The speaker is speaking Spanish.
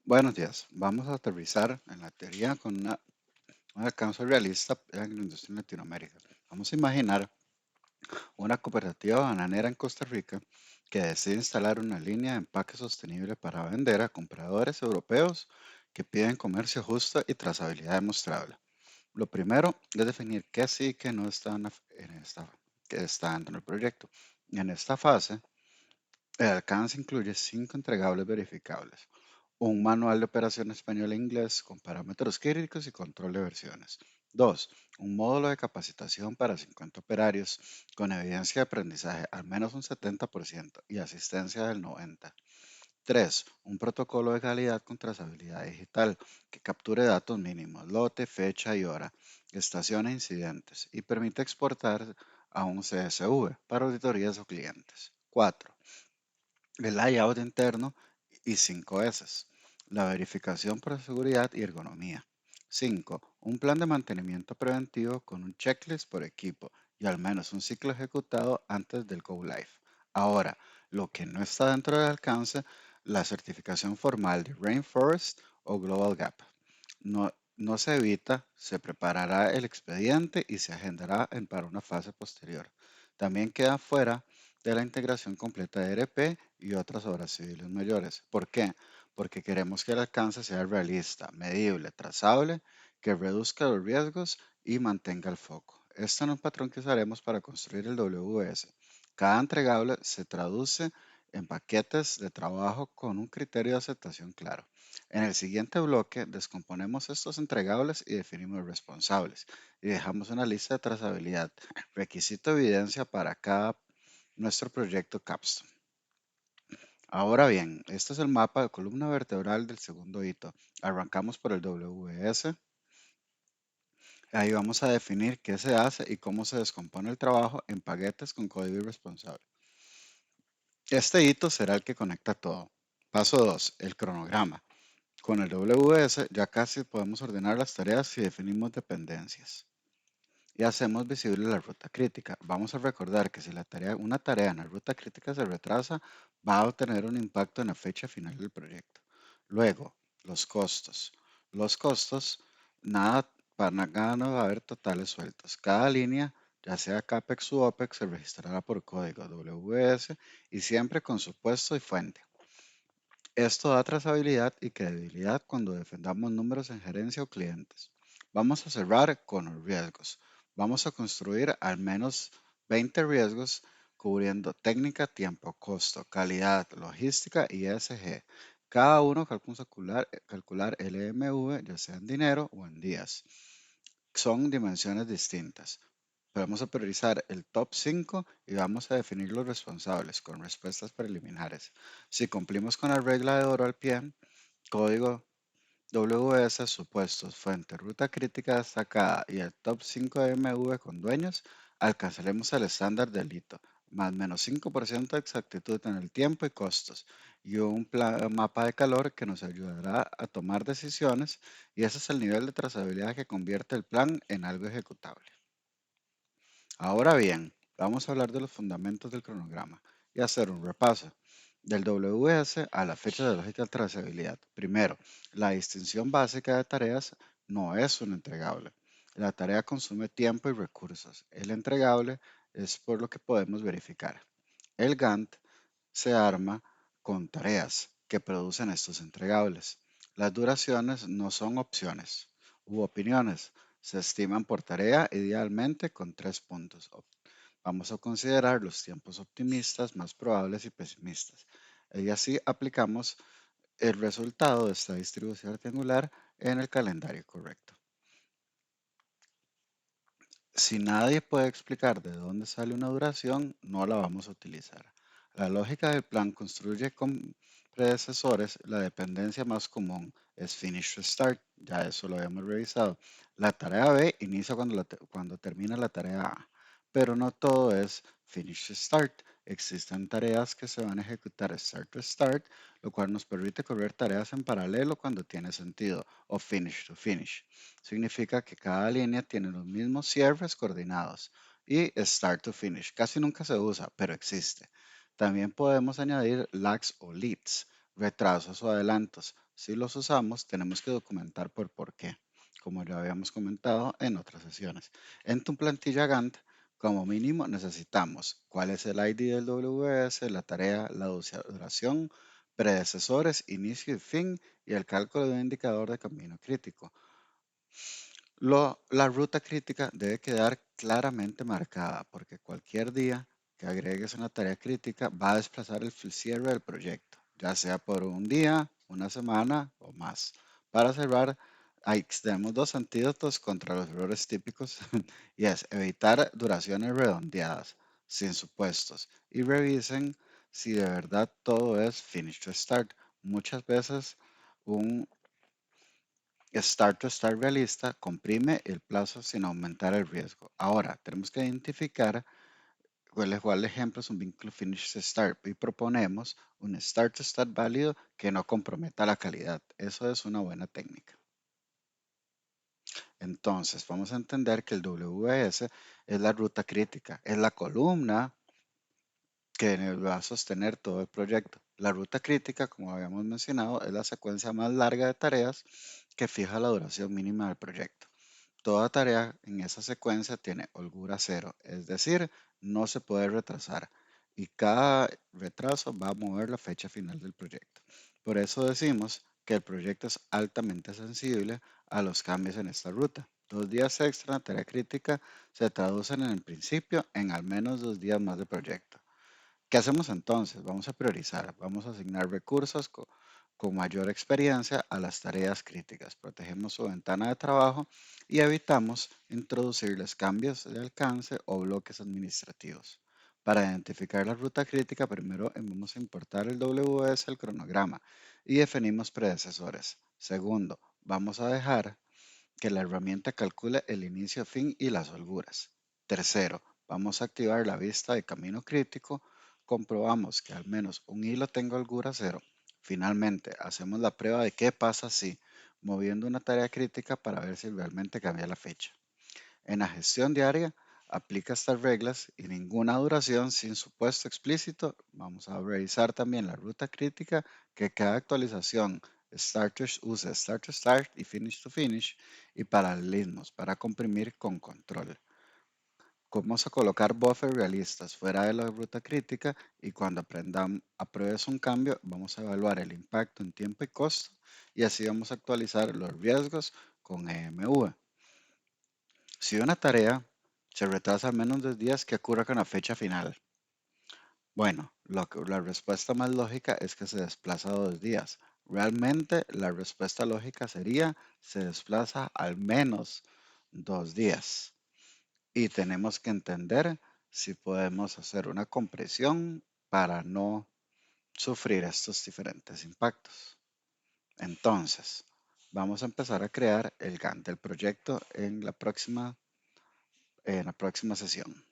Buenos días. Vamos a aterrizar en la teoría con un alcance realista en la industria en Latinoamérica. Vamos a imaginar una cooperativa bananera en Costa Rica que decide instalar una línea de empaque sostenible para vender a compradores europeos que piden comercio justo y trazabilidad demostrable. Lo primero es definir qué sí y qué no está que está dentro del proyecto. En esta fase, el alcance incluye 5 entregables verificables: un manual de operación español e inglés con parámetros críticos y control de versiones. 2. Un módulo de capacitación para 50 operarios con evidencia de aprendizaje al menos un 70% y asistencia del 90%. 3. Un protocolo de calidad con trazabilidad digital que capture datos mínimos, lote, fecha y hora, estación e incidentes y permite exportar a un CSV para auditorías o clientes. 4. El layout interno y 5 S. La verificación por seguridad y ergonomía. 5. Un plan de mantenimiento preventivo con un checklist por equipo y al menos un ciclo ejecutado antes del Go Live. Ahora, lo que no está dentro del alcance, la certificación formal de Rainforest o Global Gap. No se evita, se preparará el expediente y se agendará para una fase posterior. También queda fuera de la integración completa de ERP y otras obras civiles mayores. ¿Por qué? Porque queremos que el alcance sea realista, medible, trazable, que reduzca los riesgos y mantenga el foco. Esto es un patrón que usaremos para construir el WS. Cada entregable se traduce en paquetes de trabajo con un criterio de aceptación claro. En el siguiente bloque descomponemos estos entregables y definimos responsables y dejamos una lista de trazabilidad, requisito de evidencia para cada nuestro proyecto Capstone. Ahora bien, este es el mapa de columna vertebral del segundo hito. Arrancamos por el WS. Ahí vamos a definir qué se hace y cómo se descompone el trabajo en paquetes con código responsable. Este hito será el que conecta todo. Paso 2, el cronograma. Con el WS ya casi podemos ordenar las tareas si definimos dependencias y hacemos visible la ruta crítica. Vamos a recordar que si una tarea en la ruta crítica se retrasa, va a tener un impacto en la fecha final del proyecto. Luego, los costos. Los costos, nada, para nada no va a haber totales sueltos. Cada línea, ya sea CAPEX u OPEX, se registrará por código WS y siempre con su puesto y fuente. Esto da trazabilidad y credibilidad cuando defendamos números en gerencia o clientes. Vamos a cerrar con los riesgos. Vamos a construir al menos 20 riesgos cubriendo técnica, tiempo, costo, calidad, logística y ESG. Cada uno calcular LMV, ya sea en dinero o en días. Son dimensiones distintas. Vamos a priorizar el top 5 y vamos a definir los responsables con respuestas preliminares. Si cumplimos con la regla de oro al pie, código WS, supuestos, fuente, ruta crítica destacada y el top 5 de MV con dueños, alcanzaremos el estándar del hito, más menos 5% de exactitud en el tiempo y costos, y un mapa de calor que nos ayudará a tomar decisiones, y ese es el nivel de trazabilidad que convierte el plan en algo ejecutable. Ahora bien, vamos a hablar de los fundamentos del cronograma y hacer un repaso del WS a la fecha de lógica de trazabilidad. Primero, la distinción básica de tareas no es un entregable. La tarea consume tiempo y recursos. El entregable es por lo que podemos verificar. El Gantt se arma con tareas que producen estos entregables. Las duraciones no son opciones u opiniones. Se estiman por tarea idealmente con 3 puntos. Vamos a considerar los tiempos optimistas, más probables y pesimistas. Y así aplicamos el resultado de esta distribución rectangular en el calendario correcto. Si nadie puede explicar de dónde sale una duración, no la vamos a utilizar. La lógica del plan construye con predecesores. La dependencia más común es finish to start, ya eso lo habíamos revisado. La tarea B inicia cuando termina la tarea A, pero no todo es finish to start. Existen tareas que se van a ejecutar start to start, lo cual nos permite correr tareas en paralelo cuando tiene sentido, o finish to finish. Significa que cada línea tiene los mismos cierres coordinados y start to finish. Casi nunca se usa, pero existe. También podemos añadir lags o leads, retrasos o adelantos. Si los usamos, tenemos que documentar por qué, como ya habíamos comentado en otras sesiones. En tu plantilla Gantt, como mínimo necesitamos cuál es el ID del WS, la tarea, la duración, predecesores, inicio y fin y el cálculo de un indicador de camino crítico. La ruta crítica debe quedar claramente marcada porque cualquier día que agregues una tarea crítica va a desplazar el cierre del proyecto, ya sea por un día, una semana o más. Para cerrar, tenemos dos antídotos contra los errores típicos y es evitar duraciones redondeadas, sin supuestos, y revisen si de verdad todo es finish to start. Muchas veces un Start to Start realista comprime el plazo sin aumentar el riesgo. Ahora, tenemos que identificar cuál ejemplo es un vínculo Finish to Start y proponemos un Start to Start válido que no comprometa la calidad. Eso es una buena técnica. Entonces, vamos a entender que el WS es la ruta crítica, es la columna que va a sostener todo el proyecto. La ruta crítica, como habíamos mencionado, es la secuencia más larga de tareas que fija la duración mínima del proyecto. Toda tarea en esa secuencia tiene holgura cero, es decir, no se puede retrasar y cada retraso va a mover la fecha final del proyecto. Por eso decimos que el proyecto es altamente sensible a los cambios en esta ruta. 2 días extra en la tarea crítica se traducen en el principio en al menos 2 días más de proyecto. ¿Qué hacemos entonces? Vamos a priorizar, vamos a asignar recursos con mayor experiencia a las tareas críticas, protegemos su ventana de trabajo y evitamos introducirles cambios de alcance o bloques administrativos. Para identificar la ruta crítica, primero vamos a importar el WS al cronograma y definimos predecesores. Segundo, vamos a dejar que la herramienta calcule el inicio, fin y las holguras. Tercero, vamos a activar la vista de camino crítico. Comprobamos que al menos un hilo tenga holgura cero. Finalmente, hacemos la prueba de qué pasa si moviendo una tarea crítica para ver si realmente cambia la fecha. En la gestión diaria, aplica estas reglas y ninguna duración sin supuesto explícito. Vamos a revisar también la ruta crítica, que cada actualización use start to start y finish to finish y paralelismos para comprimir con control. Vamos a colocar buffers realistas fuera de la ruta crítica y cuando apruebes un cambio, vamos a evaluar el impacto en tiempo y costo y así vamos a actualizar los riesgos con EMV. Si una tarea se retrasa menos de 10, ¿qué ocurre con la fecha final? Bueno, la respuesta más lógica es que se desplaza 2 días. Realmente la respuesta lógica sería se desplaza al menos 2 días. Y tenemos que entender si podemos hacer una compresión para no sufrir estos diferentes impactos. Entonces, vamos a empezar a crear el Gantt del proyecto en la próxima sesión.